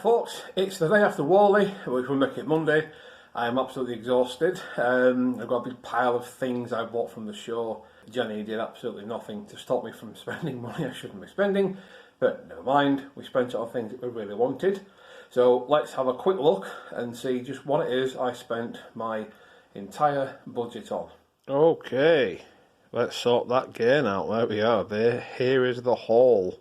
folks, it's the day after Warley, which will make it Monday. I am absolutely exhausted. I've got a big pile of things I bought from the show. Jenny did absolutely nothing to stop me from spending money I shouldn't be spending, but never mind, we spent it on things that we really wanted. So let's have a quick look and see just what it is I spent my entire budget on. Okay, let's sort that gain out. There we are. Here is the haul.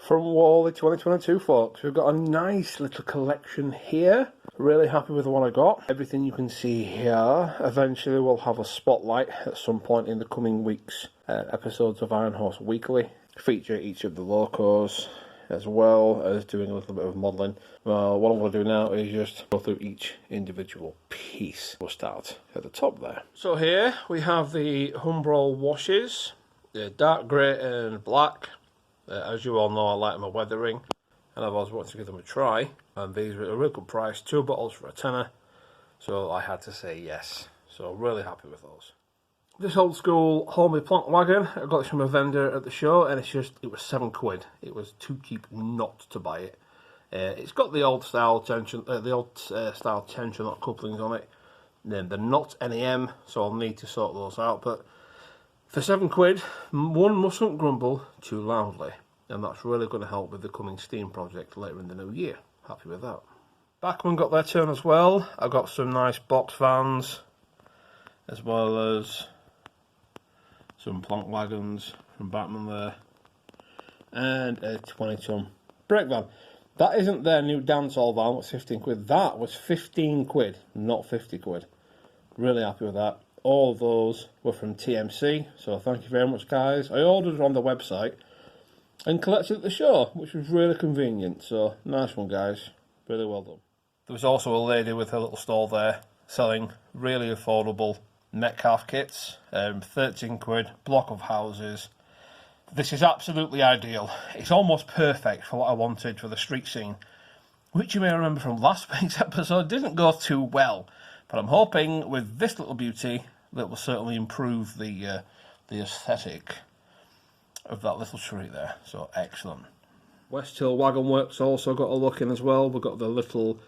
From Warley 2022, folks, we've got a nice little collection here. Really happy with the one I got. Everything you can see here. Eventually we'll have a spotlight at some point in the coming weeks. Episodes of Iron Horse Weekly feature each of the locos, as well as doing a little bit of modelling. Well, what I'm going to do now is just go through each individual piece. We'll start at the top there. So here we have the Humbrol washes, the dark grey and black. As you all know, I like my weathering, and I've always wanted to give them a try, and these were a real good price, 2 bottles for £10, so I had to say yes. So really happy with those. This old school homemade plank wagon, I got this from a vendor at the show, and it was £7. It was too cheap not to buy it. It's got the old style tension, tension lock couplings on it. Then they're not NEM, so I'll need to sort those out, but for £7, one mustn't grumble too loudly, and that's really going to help with the coming Steam project later in the new year. Happy with that. Backman got their turn as well. I got some nice box vans, as well as some plank wagons from Backman there, and a 20-ton brake van. That isn't their new dancehall van, was £15. That was £15, not £50. Really happy with that. All of those were from TMC, so thank you very much, guys. I ordered on the website and collected at the show, which was really convenient, so nice one, guys. Really well done. There was also a lady with her little stall there selling really affordable Metcalf kits, £13, block of houses. This is absolutely ideal. It's almost perfect for what I wanted for the street scene, which you may remember from last week's episode didn't go too well. But I'm hoping with this little beauty that will certainly improve the aesthetic of that little street there. So excellent. West Hill Wagon Works also got a look in as well. We've got the little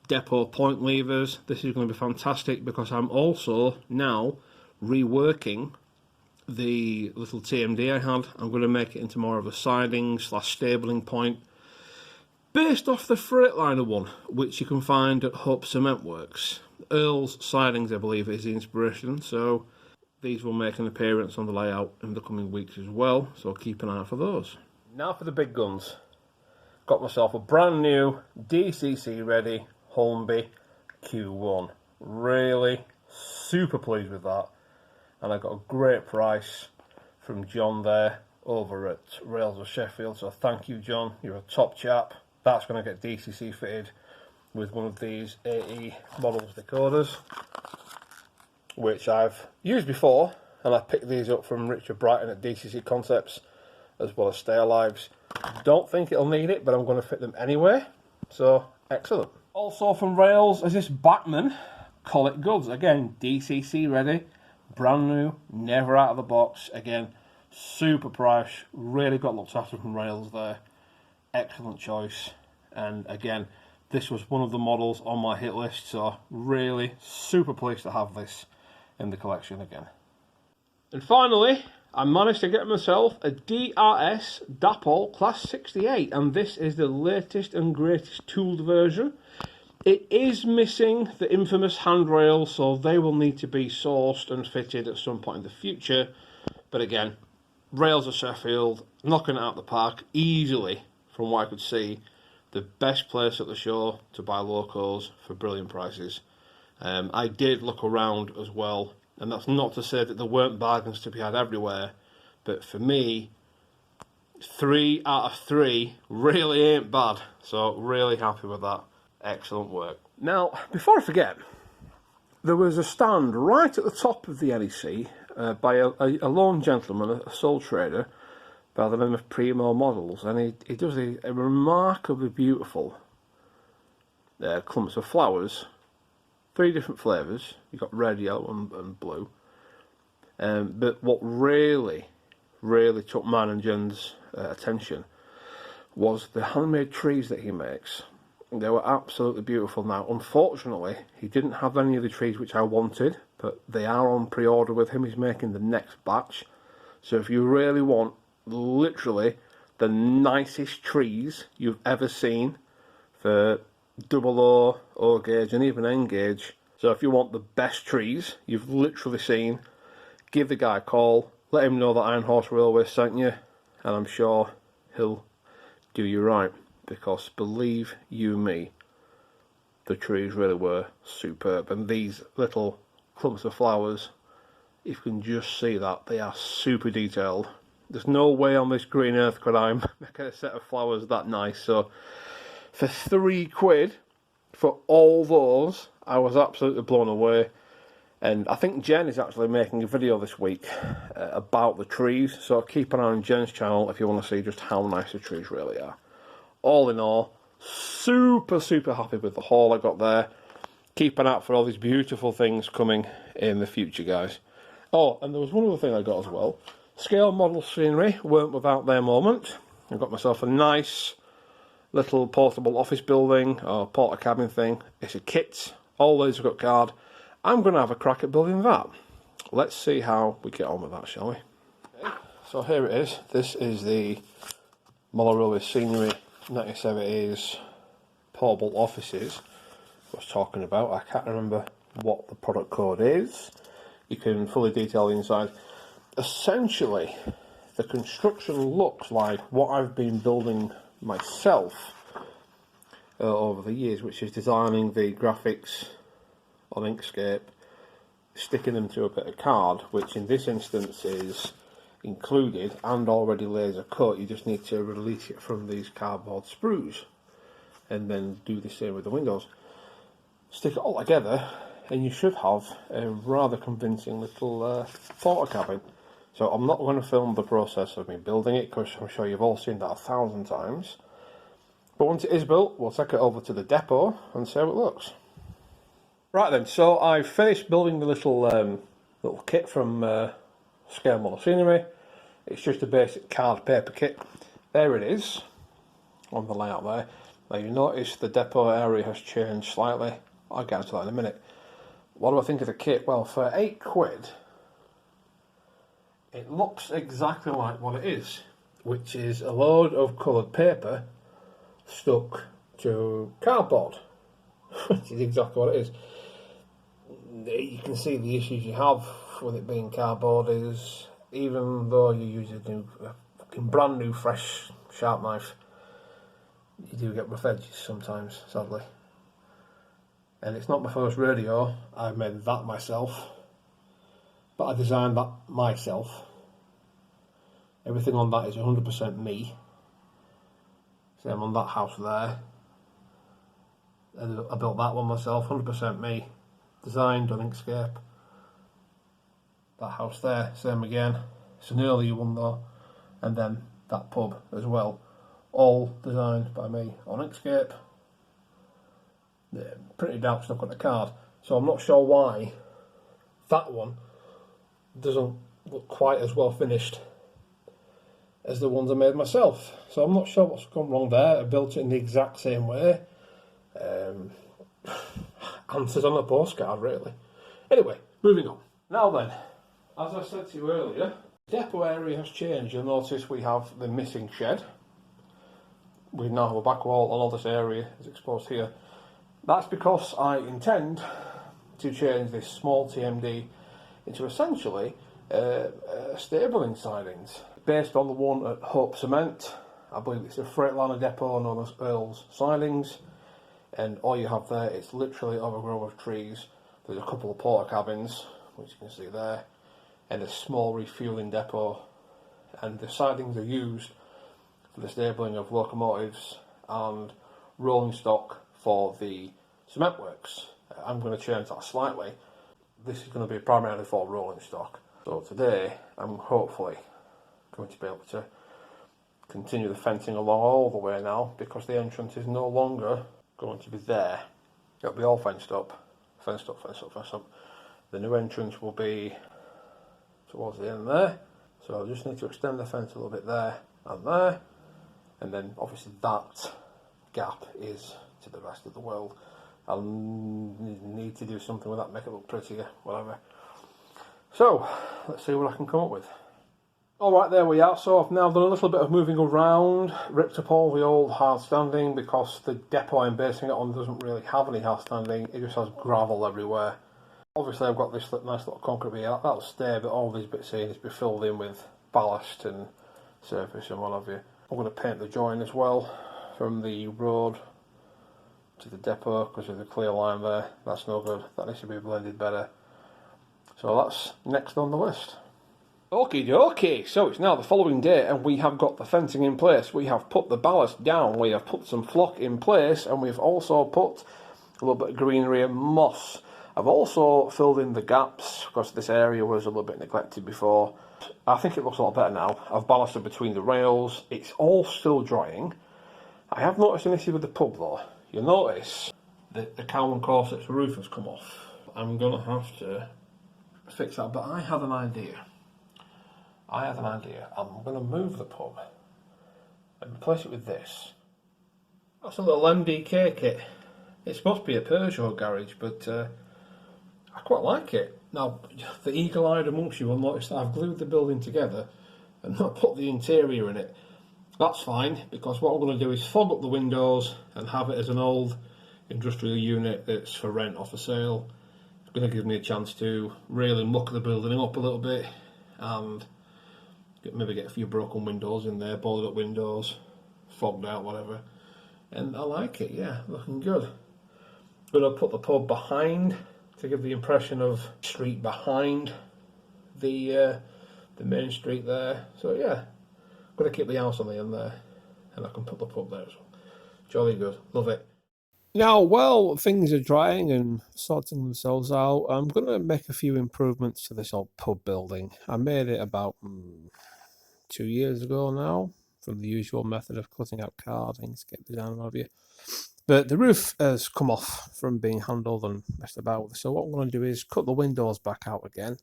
depot point levers. This is going to be fantastic because I'm also now reworking the little TMD I had. I'm going to make it into more of a siding / stabling point, based off the Freightliner one, which you can find at Hope Cement Works. Earl's sidings, I believe, is the inspiration, so these will make an appearance on the layout in the coming weeks as well, so keep an eye out for those. Now for the big guns. Got myself a brand new DCC ready Holmby Q1. Really super pleased with that, and I got a great price from John there over at Rails of Sheffield, so thank you, John, you're a top chap. That's going to get DCC fitted with one of these AE models decoders, which I've used before, and I picked these up from Richard Brighton at DCC Concepts, as well as Stay Alives. Don't think it'll need it, but I'm going to fit them anyway, so excellent. Also from Rails is this Backman Call It Goods. Again, DCC ready, brand new, never out of the box. Again, super price, really got looked after from Rails there. Excellent choice, and again, this was one of the models on my hit list, so really super pleased to have this in the collection again. And finally, I managed to get myself a DRS Dapol Class 68, and this is the latest and greatest tooled version. It is missing the infamous handrails, so they will need to be sourced and fitted at some point in the future. But again, Rails of Sheffield, knocking it out the park easily. From what I could see, the best place at the show to buy locos for brilliant prices. I did look around as well, and that's not to say that there weren't bargains to be had everywhere, but for me, 3 out of 3 really ain't bad, so really happy with that. Excellent work. Now, before I forget, there was a stand right at the top of the NEC by a lone gentleman, a sole trader, by the name of Primo Models, and he does a remarkably beautiful clumps of flowers, 3 different flavours. You've got red, yellow and blue, but what really took mine and Jen's attention was the handmade trees that he makes. They were absolutely beautiful. Now, unfortunately, he didn't have any of the trees which I wanted, but they are on pre-order with him. He's making the next batch. So if you really want literally the nicest trees you've ever seen for double O gauge and even N gauge, so if you want the best trees you've literally seen, give the guy a call, let him know that Iron Horse Railway sent you, and I'm sure he'll do you right, because believe you me, the trees really were superb. And these little clumps of flowers, if you can just see that, they are super detailed. There's no way on this green earth could I make a set of flowers that nice. So for £3 for all those, I was absolutely blown away. And I think Jen is actually making a video this week about the trees, so keep an eye on Jen's channel if you want to see just how nice the trees really are. All in all, super happy with the haul I got there. Keep an eye out for all these beautiful things coming in the future, guys. Oh, and there was one other thing I got as well. Scale model scenery weren't without their moment. I got myself a nice little portable office building or portacabin thing. It's a kit, all laser cut card. I'm going to have a crack at building that. Let's see how we get on with that, shall we? Okay. So here it is. This is the Model Railway Scenery 1970s portable offices I was talking about. I can't remember what the product code is. You can fully detail the inside. Essentially, the construction looks like what I've been building myself over the years, which is designing the graphics on Inkscape, sticking them to a bit of card, which in this instance is included and already laser cut. You just need to release it from these cardboard sprues and then do the same with the windows. Stick it all together and you should have a rather convincing little portacabin. So I'm not going to film the process of me building it, because I'm sure you've all seen that 1,000 times. But once it is built, we'll take it over to the depot and see how it looks. Right then, so I've finished building the little kit from Scale Model Scenery. It's just a basic card paper kit. There it is on the layout there. Now you notice the depot area has changed slightly. I'll get into that in a minute. What do I think of the kit? Well, for £8, it looks exactly like what it is, which is a load of coloured paper stuck to cardboard, which is exactly what it is. You can see the issues you have with it being cardboard is, even though you use a brand new fresh sharp knife, you do get rough edges sometimes, sadly. And it's not my first radio. I made that myself, but I designed that myself. Everything on that is 100% me. Same on that house there. I built that one myself, 100% me. Designed on Inkscape. That house there, same again. It's an earlier one though. And then that pub as well. All designed by me on Inkscape. Printed out, stuck on the card. So I'm not sure why that one doesn't look quite as well finished as the ones I made myself. So I'm not sure what's gone wrong there. I built it in the exact same way. Answers on a postcard, really. Anyway, moving on. Now then, as I said to you earlier, the depot area has changed. You'll notice we have the missing shed. We now have a back wall, and all this area is exposed here. That's because I intend to change this small TMD into essentially stabling sidings. Based on the one at Hope Cement, I believe it's a Freightliner depot known as Earl's Sidings, and all you have there is literally overgrown with trees. There's a couple of portacabins, which you can see there, and a small refueling depot, and the sidings are used for the stabling of locomotives and rolling stock for the cement works. I'm going to change that slightly. This is going to be primarily for rolling stock. So today I'm hopefully going to be able to continue the fencing along all the way now, because the entrance is no longer going to be there. It'll be all fenced up. The new entrance will be towards the end there. So I just need to extend the fence a little bit there, and then obviously that gap is to the rest of the world. I'll need to do something with that, make it look prettier, whatever. So, let's see what I can come up with. Alright, there we are. So I've now done a little bit of moving around, ripped up all the old hard standing because the depot I'm basing it on doesn't really have any hard standing, it just has gravel everywhere. Obviously I've got this nice little concrete here, that'll stay, but all these bits here need to be filled in with ballast and surface and what have you. I'm going to paint the join as well, from the road to the depot, because there's a clear line there, that's no good, that needs to be blended better. So that's next on the list. Okie dokie, so it's now the following day and we have got the fencing in place. We have put the ballast down, we have put some flock in place, and we've also put a little bit of greenery and moss. I've also filled in the gaps because this area was a little bit neglected before. I think it looks a lot better now. I've ballasted between the rails, it's all still drying. I have noticed an issue with the pub though. You'll notice that the cowl and corset's roof has come off. I'm going to have to fix that, but I had an idea. I'm going to move the pub and replace it with this. That's a little MDK kit. It's supposed to be a Peugeot garage, but I quite like it. Now, the eagle-eyed amongst you will notice that I've glued the building together and not put the interior in it. That's fine, because what I'm going to do is fog up the windows and have it as an old industrial unit that's for rent or for sale. It's going to give me a chance to really muck the building up a little bit and maybe get a few broken windows in there, boarded up windows, fogged out, whatever. And I like it, yeah, looking good. Going to put the pub behind to give the impression of street behind the main street there. So yeah, I'm going to keep the house on the end there, and I can put the pub there as well. Jolly good, love it. Now, while things are drying and sorting themselves out, I'm going to make a few improvements to this old pub building. I made it about 2 years ago now, from the usual method of cutting out cardings, get the down of you. But the roof has come off from being handled and messed about with. So what I'm going to do is cut the windows back out again,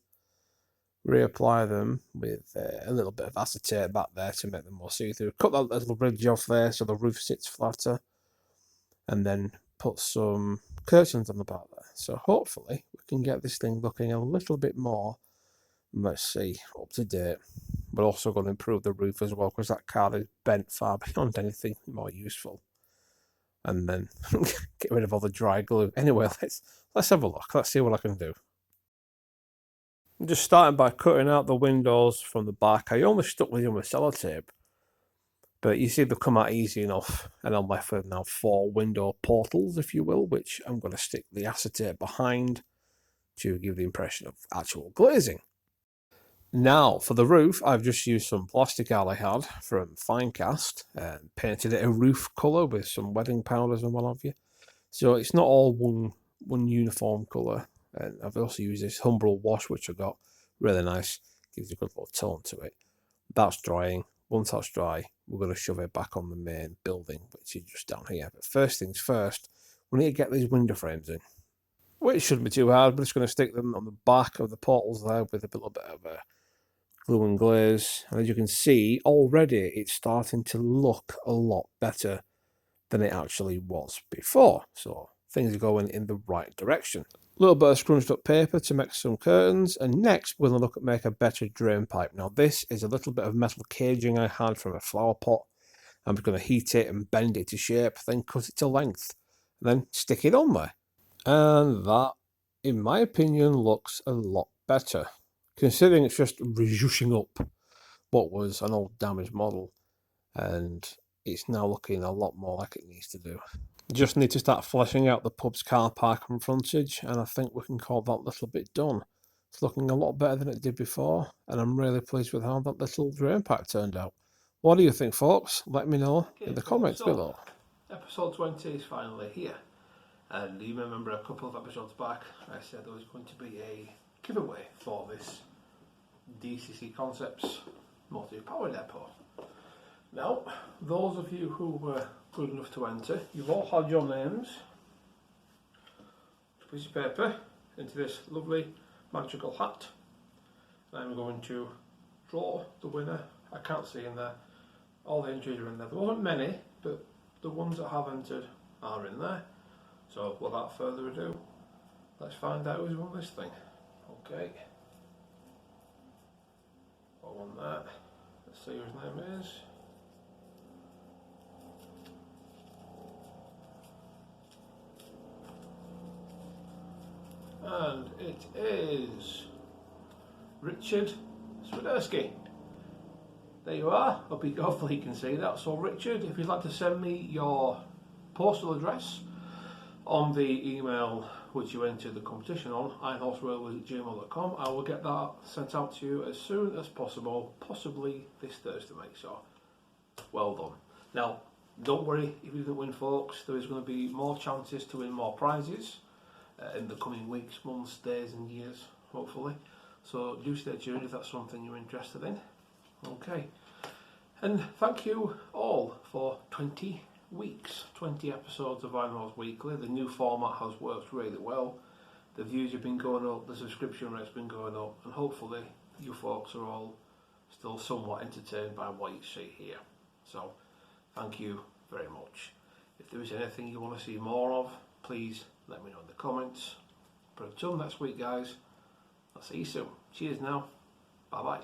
reapply them with a little bit of acetate back there to make them more see-through. Cut that little bridge off there so the roof sits flatter, and then put some curtains on the back there. So hopefully we can get this thing looking a little bit more, let's see, up to date. We're also going to improve the roof as well, because that card is bent far beyond anything more useful. And then get rid of all the dry glue. Anyway, let's have a look. Let's see what I can do. I'm just starting by cutting out the windows from the back. I only stuck with them with sellotape, but you see they've come out easy enough, and I'm left with now 4 window portals, if you will, which I'm going to stick the acetate behind to give the impression of actual glazing. Now, for the roof, I've just used some plastic I had from Finecast and painted it a roof colour with some wedding powders and what have you. So it's not all one uniform colour. And I've also used this Humbrol wash, which I got. Really nice. Gives a good little tone to it. That's drying. Once that's dry, we're going to shove it back on the main building, which is just down here. But first things first, we need to get these window frames in. Which shouldn't be too hard. We're just going to stick them on the back of the portals there with a little bit of glue and glaze, and as you can see already it's starting to look a lot better than it actually was before, so things are going in the right direction. A little bit of scrunched up paper to make some curtains, and next we're going to look at make a better drain pipe. Now this is a little bit of metal caging I had from a flower pot. I'm just going to heat it and bend it to shape, then cut it to length, and then stick it on there, and that in my opinion looks a lot better, considering it's just rejushing up what was an old damaged model, and it's now looking a lot more like it needs to do. Just need to start fleshing out the pub's car park and frontage, and I think we can call that little bit done. It's looking a lot better than it did before, and I'm really pleased with how that little drain pipe turned out. What do you think, folks? Let me know in the comments below. Episode 20 is finally here, and you remember a couple of episodes back I said there was going to be a giveaway for this DCC Concepts multi-power depot. Now, those of you who were good enough to enter, you've all had your names, piece of paper, into this lovely magical hat. I'm going to draw the winner. I can't see in there. All the entries are in there. There wasn't many, but the ones that have entered are in there. So without further ado, let's find out who's won this thing. Okay. Got one there. Let's see whose name is. And it is Richard Swiderski. There you are. Hopefully you can see that. So Richard, if you'd like to send me your postal address on the email which you entered the competition on, ironhorseworld@gmail.com, I will get that sent out to you as soon as possible, possibly this Thursday, mate. So well done. Now, don't worry if you didn't win, folks. There is going to be more chances to win more prizes in the coming weeks, months, days and years, hopefully. So do stay tuned if that's something you're interested in. Okay. And thank you all for 20 weeks, 20 episodes of Iron Horse Weekly. The new format has worked really well. The views have been going up, the subscription rate's been going up, and hopefully you folks are all still somewhat entertained by what you see here. So thank you very much. If there is anything you want to see more of, please let me know in the comments. But until next week, guys, I'll see you soon. Cheers now. Bye bye.